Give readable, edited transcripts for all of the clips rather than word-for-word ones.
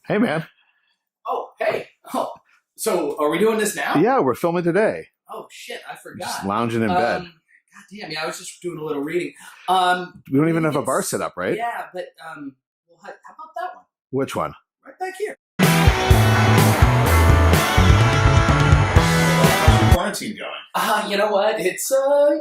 Hey, man. Oh, hey. Oh, so are we doing this now? Yeah, we're filming today. Oh, shit. I forgot. Just lounging in bed. God damn. Yeah, I was just doing a little reading. We don't even have a bar set up, right? Yeah, but well, how about that one? Which one? Right back here. How's your quarantine going? You know what? It's, I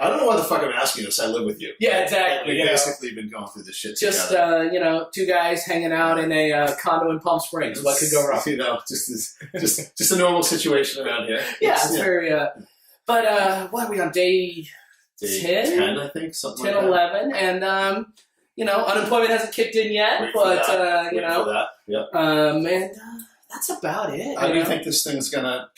don't know why the fuck I'm asking this. I live with you. Yeah, exactly. We've You know. basically been going through this shit Just, together. two guys hanging out in a condo in Palm Springs. What could go wrong? You know, just a normal situation around here. Yeah, it's very, but, what are we on, day 10? I think, something 10, like 11, and, unemployment hasn't kicked in yet, Wait for but, that. Wait for that. Yep. and that's about it. How do you think this thing's gonna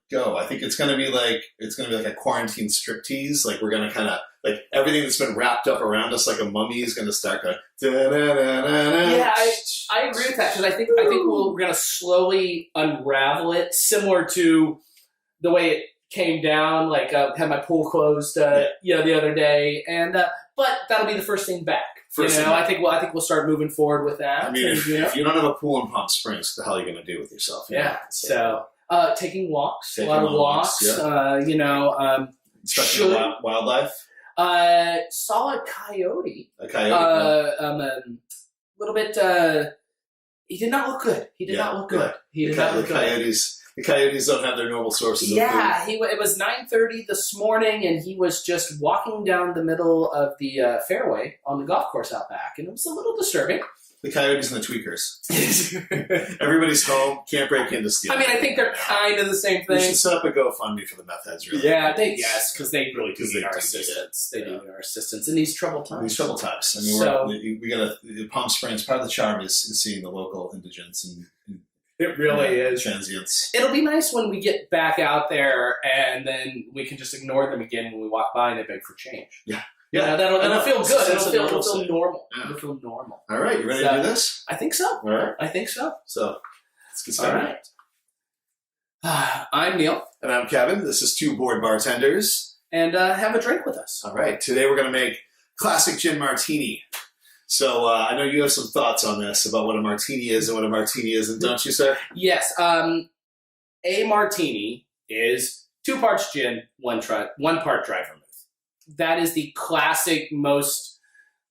go? I think it's gonna be like a quarantine striptease. Like we're gonna kind of like everything that's been wrapped up around us like a mummy is gonna start going. Yeah, I agree with that because I think we're gonna slowly unravel it, similar to the way it came down. Like had my pool closed, the other day, and but that'll be the first thing back. I think we'll start moving forward with that. I mean, if you don't have a pool in Palm Springs, what the hell are you going to do with yourself? Yeah. So taking walks, a lot of walks. Especially wildlife. Saw a coyote. A coyote. A little bit. He did not look good. He did not look good. The coyotes don't have their normal sources of food. Yeah, it was 9:30 this morning, and he was just walking down the middle of the fairway on the golf course out back, and it was a little disturbing. The coyotes and the tweakers. Everybody's home, can't break into steal. I mean, I think they're kind of the same thing. We should set up a GoFundMe for the meth heads, really. Yeah, because they really do need our assistance. They do need our assistance in these troubled times. I mean, we got Palm Springs. Part of the charm is seeing the local indigents and it really is. Transients. It'll be nice when we get back out there and then we can just ignore them again when we walk by and they beg for change. Yeah. Yeah, that'll feel good. It'll feel normal. Yeah. It'll feel normal. All right, you ready to do this? I think so. All right. I think so. So, let's get started. All right. I'm Neil. And I'm Kevin. This is Two Bored Bartenders. And have a drink with us. All right. Today we're going to make classic gin martini. So I know you have some thoughts on this about what a martini is and what a martini isn't, don't you, sir? Yes. A martini is 2 parts gin, 1 part dry vermouth. That is the classic, most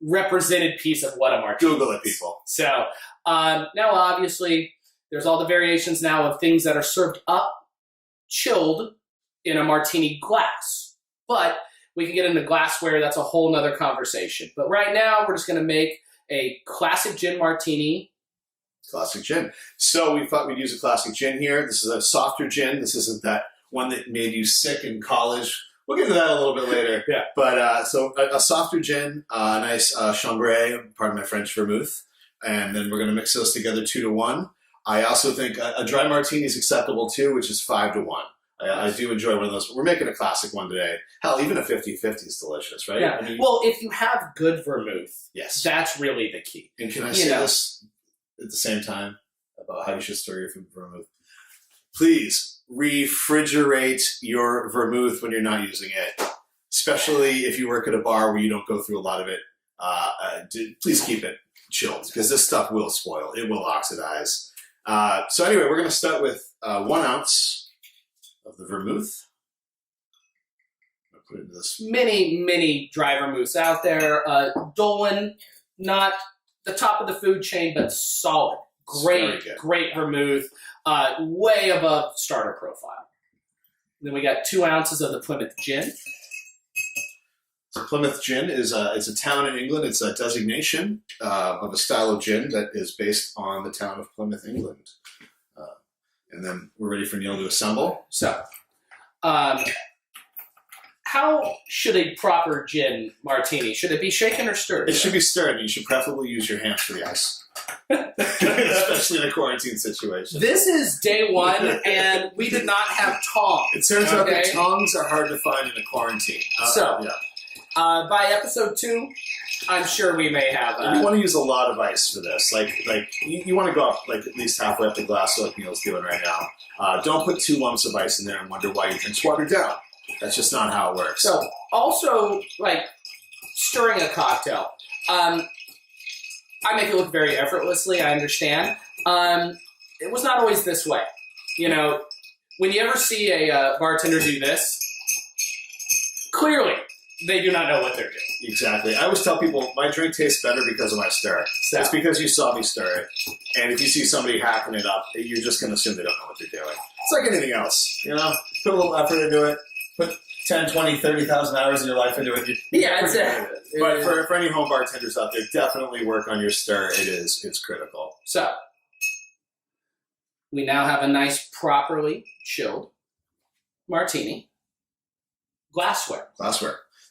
represented piece of what a martini is. Google it, people. So now, obviously, there's all the variations now of things that are served up, chilled in a martini glass. But we can get into glassware. That's a whole nother conversation. But right now, we're just going to make a classic gin martini. Classic gin. So we thought we'd use a classic gin here. This is a softer gin. This isn't that one that made you sick in college. We'll get into that a little bit later. Yeah. But so a softer gin, a nice Chambray, pardon my French, vermouth. And then we're going to mix those together 2 to 1. I also think a dry martini is acceptable too, which is 5 to 1. I do enjoy one of those, but we're making a classic one today. Hell, even a 50-50 is delicious, right? Yeah. I mean, well, if you have good vermouth, yes, that's really the key. And can I say this at the same time about how you should store your food vermouth? Please refrigerate your vermouth when you're not using it, especially if you work at a bar where you don't go through a lot of it. Please keep it chilled because this stuff will spoil. It will oxidize. So anyway, we're going to start with 1 ounce of the vermouth. I'll put it into this. Many dry vermouths out there. Dolan, not the top of the food chain, but solid. Great vermouth. Way above starter profile. Then we got 2 ounces of the Plymouth gin. So Plymouth gin is it's a town in England. It's a designation of a style of gin that is based on the town of Plymouth, England. And then we're ready for Neil to assemble. So, how should a proper gin martini? Should it be shaken or stirred? It should be stirred. You should preferably use your hands for the ice. Especially in a quarantine situation. This is day 1, and we did not have tongs. It turns out that tongs are hard to find in a quarantine. By episode 2, I'm sure we may have. You want to use a lot of ice for this. Like you want to go up at least halfway up the glass, like Neil's doing right now. Don't put 2 lumps of ice in there and wonder why your drink's watered down. That's just not how it works. So, also, stirring a cocktail. I make it look very effortlessly, I understand. It was not always this way. You know, when you ever see a bartender do this, clearly they do not know what they're doing. Exactly. I always tell people my drink tastes better because of my stir. So, It's because you saw me stir it. And if you see somebody hacking it up, you're just going to assume they don't know what they're doing. It's like anything else. You know, put a little effort into it. Put 10, 20, 30,000 hours of your life into it. yeah, it's it. But for any home bartenders out there, definitely work on your stir. It's critical. So, we now have a nice, properly chilled martini. Glassware.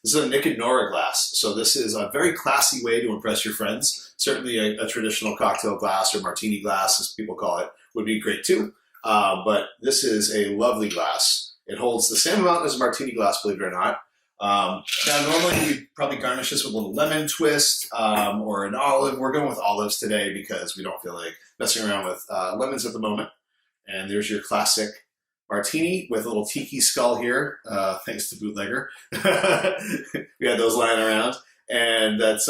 This is a Nick and Nora glass. So this is a very classy way to impress your friends. Certainly a traditional cocktail glass or martini glass, as people call it, would be great too. But this is a lovely glass. It holds the same amount as a martini glass, believe it or not. Now, normally we probably garnish this with a little lemon twist or an olive. We're going with olives today because we don't feel like messing around with lemons at the moment. And there's your classic martini with a little tiki skull here, thanks to Bootlegger. We had those lying around. And that's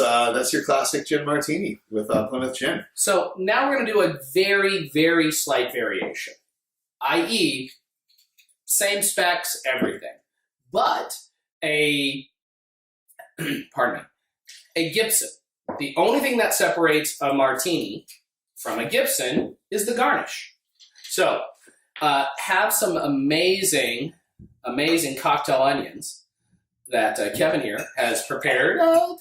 your classic gin martini with Plymouth gin. So now we're going to do a very, very slight variation, i.e., same specs, everything, but a Gibson. The only thing that separates a martini from a Gibson is the garnish. So have some amazing cocktail onions that Kevin here has prepared. I've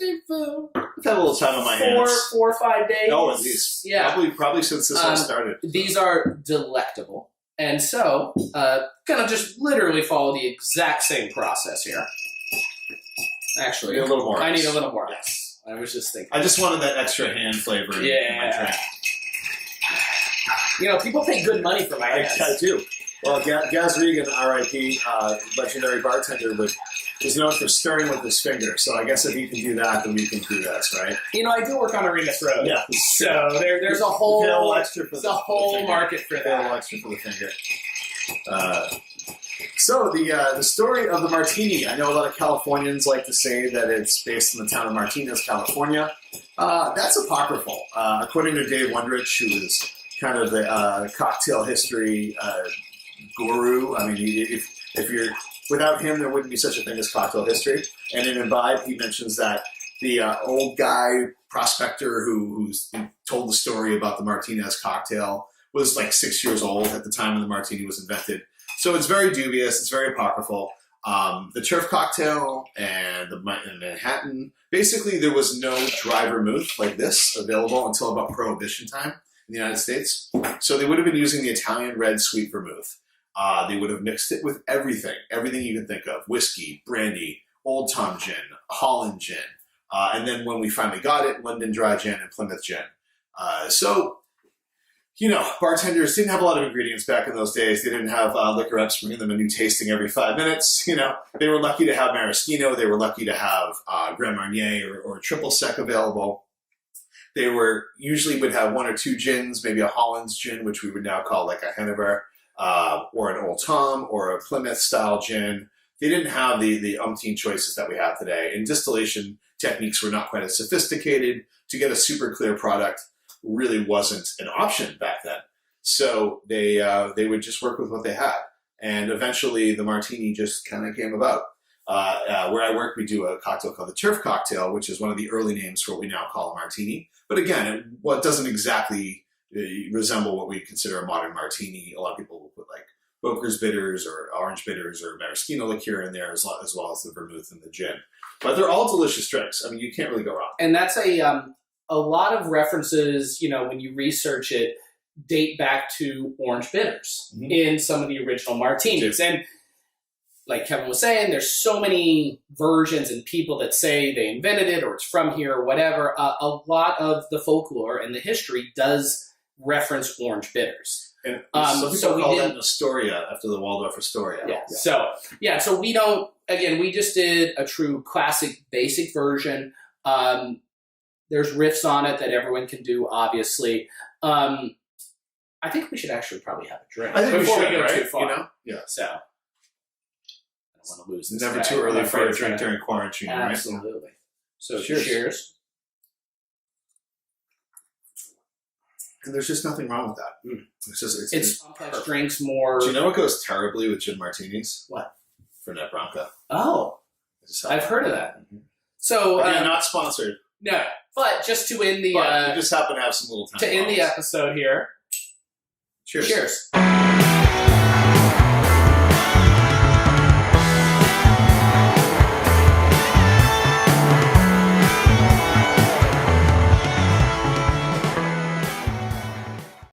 had a little time on my hands. 4 or 5 days. Oh, at least. Yeah. Probably since this all started. These are delectable. And so, gonna just literally follow the exact same process here. Actually, a little more. I need a little more. Yes. I was just thinking. I just wanted that extra hand flavor in my drink. You know, people pay good money for my hands. I do. Well, Gaz Regan, R.I.P., legendary bartender, was known for stirring with his finger. So I guess if he can do that, then we can do this, right? You know, I do work on Arenas Road. Yeah. So there's a whole extra for the whole market for that. A little extra for the finger. So the story of the martini. I know a lot of Californians like to say that it's based in the town of Martinez, California. That's apocryphal. According to Dave Wondrich, who is kind of the cocktail history guru. I mean, if you're without him, there wouldn't be such a thing as cocktail history. And in Imbibe, he mentions that the old guy prospector who's told the story about the Martinez cocktail was like 6 years old at the time when the martini was invented. So it's very dubious. It's very apocryphal. The turf cocktail and the Manhattan, basically there was no dry vermouth like this available until about Prohibition time in the United States. So they would have been using the Italian red sweet vermouth. They would have mixed it with everything you can think of: whiskey, brandy, Old Tom gin, Holland gin, and then when we finally got it, London dry gin and Plymouth gin. So, you know, bartenders didn't have a lot of ingredients back in those days. They didn't have liquor reps bringing them a new tasting every 5 minutes. You know, they were lucky to have maraschino. They were lucky to have Grand Marnier or triple sec available. They were usually would have 1 or 2 gins, maybe a Holland's gin, which we would now call like a Hennever, or an Old Tom, or a Plymouth-style gin. They didn't have the umpteen choices that we have today. And distillation techniques were not quite as sophisticated. To get a super clear product really wasn't an option back then. So they would just work with what they had. And eventually the martini just kind of came about. Where I work, we do a cocktail called the turf cocktail, which is one of the early names for what we now call a martini. But again, it doesn't exactly resemble what we consider a modern martini. A lot of people will put like Boker's bitters or orange bitters or maraschino liqueur in there, as well as the vermouth and the gin. But they're all delicious drinks. I mean, you can't really go wrong. And that's a lot of references, you know, when you research it, date back to orange bitters in some of the original martinis. And like Kevin was saying, there's so many versions and people that say they invented it or it's from here or whatever. A lot of the folklore and the history does reference orange bitters. And some people call that Astoria after the Waldorf Astoria. Yeah. So we don't, again, we just did a true classic basic version. There's riffs on it that everyone can do, obviously. I think we should actually probably have a drink. I think before we should, go right? too far. You know? Yeah. So, I don't want to lose this. Never guy. too early for a Trying drink to- during quarantine, right? Absolutely. So, Cheers. cheers. And there's just nothing wrong with that. It's complex drinks more. Do you know what goes terribly with gin martinis? What? Fernet Branca. Oh, I've heard of that. Mm-hmm. So again, not sponsored. No, but just to end the we just happen to have some little time to end the episode here. Cheers. Cheers.